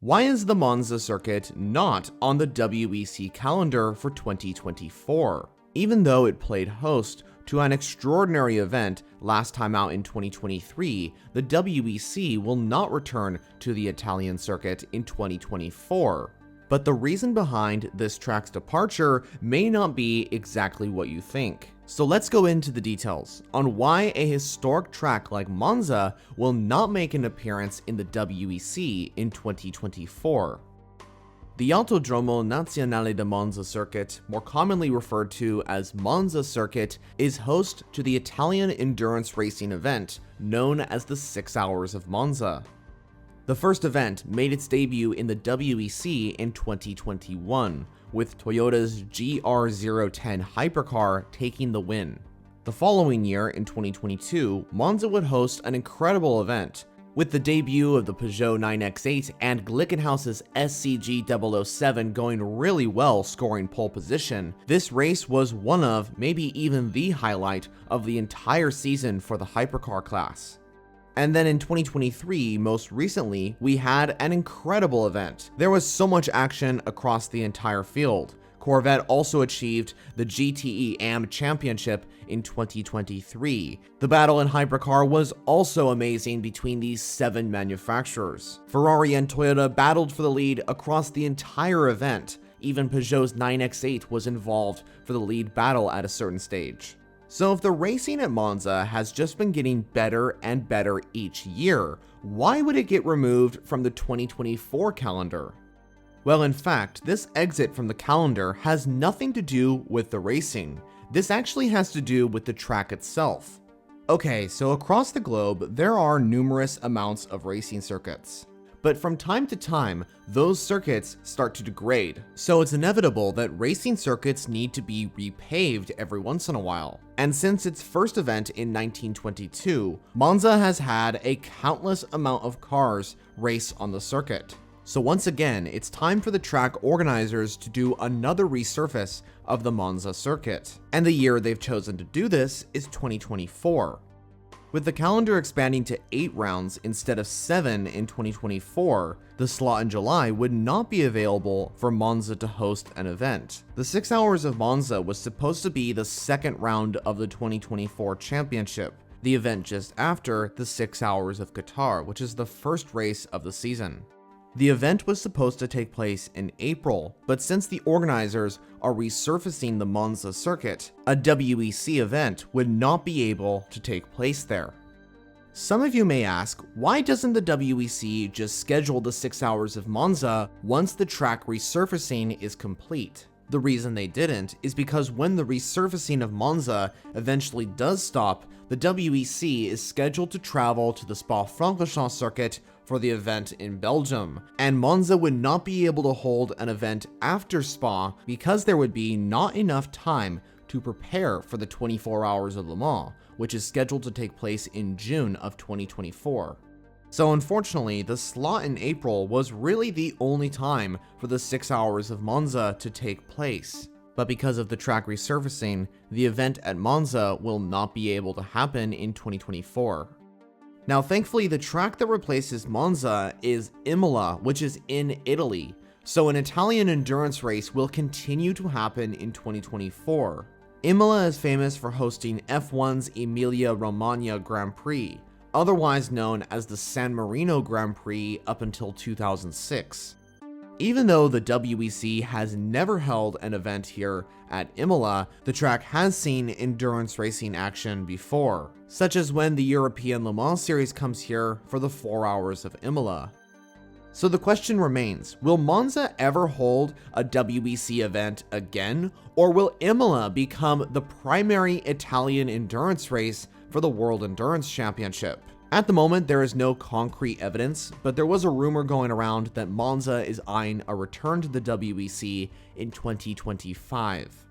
Why is the Monza circuit not on the WEC calendar for 2024? Even though it played host to an extraordinary event last time out in 2023, the WEC will not return to the Italian circuit in 2024. But the reason behind this track's departure may not be exactly what you think. So let's go into the details on why a historic track like Monza will not make an appearance in the WEC in 2024. The Autodromo Nazionale di Monza circuit, more commonly referred to as Monza circuit, is host to the Italian endurance racing event known as the 6 Hours of Monza. The first event made its debut in the WEC in 2021, with Toyota's GR010 hypercar taking the win. The following year, in 2022, Monza would host an incredible event, with the debut of the Peugeot 9X8 and Glickenhaus's SCG007 going really well, scoring pole position. This race was one of, maybe even the highlight of the entire season for the hypercar class. And then in 2023, most recently, we had an incredible event. There was so much action across the entire field. Corvette also achieved the GTE AM Championship in 2023. The battle in hypercar was also amazing between these 7 manufacturers. Ferrari and Toyota battled for the lead across the entire event. Even Peugeot's 9X8 was involved for the lead battle at a certain stage. So if the racing at Monza has just been getting better and better each year, why would it get removed from the 2024 calendar? Well, in fact, this exit from the calendar has nothing to do with the racing. This actually has to do with the track itself. Okay, so across the globe, there are numerous amounts of racing circuits. But from time to time, those circuits start to degrade, so it's inevitable that racing circuits need to be repaved every once in a while. And since its first event in 1922, Monza has had a countless amount of cars race on the circuit. So once again, it's time for the track organizers to do another resurface of the Monza circuit. And the year they've chosen to do this is 2024. With the calendar expanding to 8 rounds instead of 7 in 2024, the slot in July would not be available for Monza to host an event. The 6 Hours of Monza was supposed to be the second round of the 2024 championship, the event just after the 6 Hours of Qatar, which is the first race of the season. The event was supposed to take place in April, but since the organizers are resurfacing the Monza circuit, a WEC event would not be able to take place there. Some of you may ask, why doesn't the WEC just schedule the 6 Hours of Monza once the track resurfacing is complete? The reason they didn't is because when the resurfacing of Monza eventually does stop, the WEC is scheduled to travel to the Spa-Francorchamps circuit for the event in Belgium, and Monza would not be able to hold an event after Spa because there would be not enough time to prepare for the 24 Hours of Le Mans, which is scheduled to take place in June of 2024. So unfortunately, the slot in April was really the only time for the 6 Hours of Monza to take place. But because of the track resurfacing, the event at Monza will not be able to happen in 2024. Now thankfully, the track that replaces Monza is Imola, which is in Italy, so an Italian endurance race will continue to happen in 2024. Imola is famous for hosting F1's Emilia-Romagna Grand Prix, otherwise known as the San Marino Grand Prix up until 2006. Even though the WEC has never held an event here at Imola, the track has seen endurance racing action before, such as when the European Le Mans Series comes here for the 4 Hours of Imola. So the question remains, will Monza ever hold a WEC event again, or will Imola become the primary Italian endurance race for the World Endurance Championship? At the moment, there is no concrete evidence, but there was a rumor going around that Monza is eyeing a return to the WEC in 2025.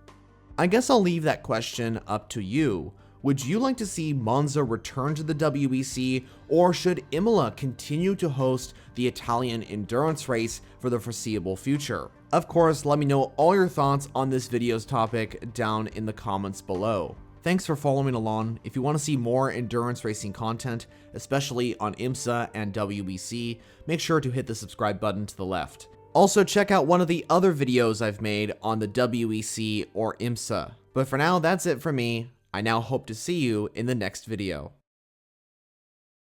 I guess I'll leave that question up to you. Would you like to see Monza return to the WEC, or should Imola continue to host the Italian endurance race for the foreseeable future? Of course, let me know all your thoughts on this video's topic down in the comments below. Thanks for following along. If you want to see more endurance racing content, especially on IMSA and WEC, make sure to hit the subscribe button to the left. Also, check out one of the other videos I've made on the WEC or IMSA. But for now, that's it for me. I now hope to see you in the next video.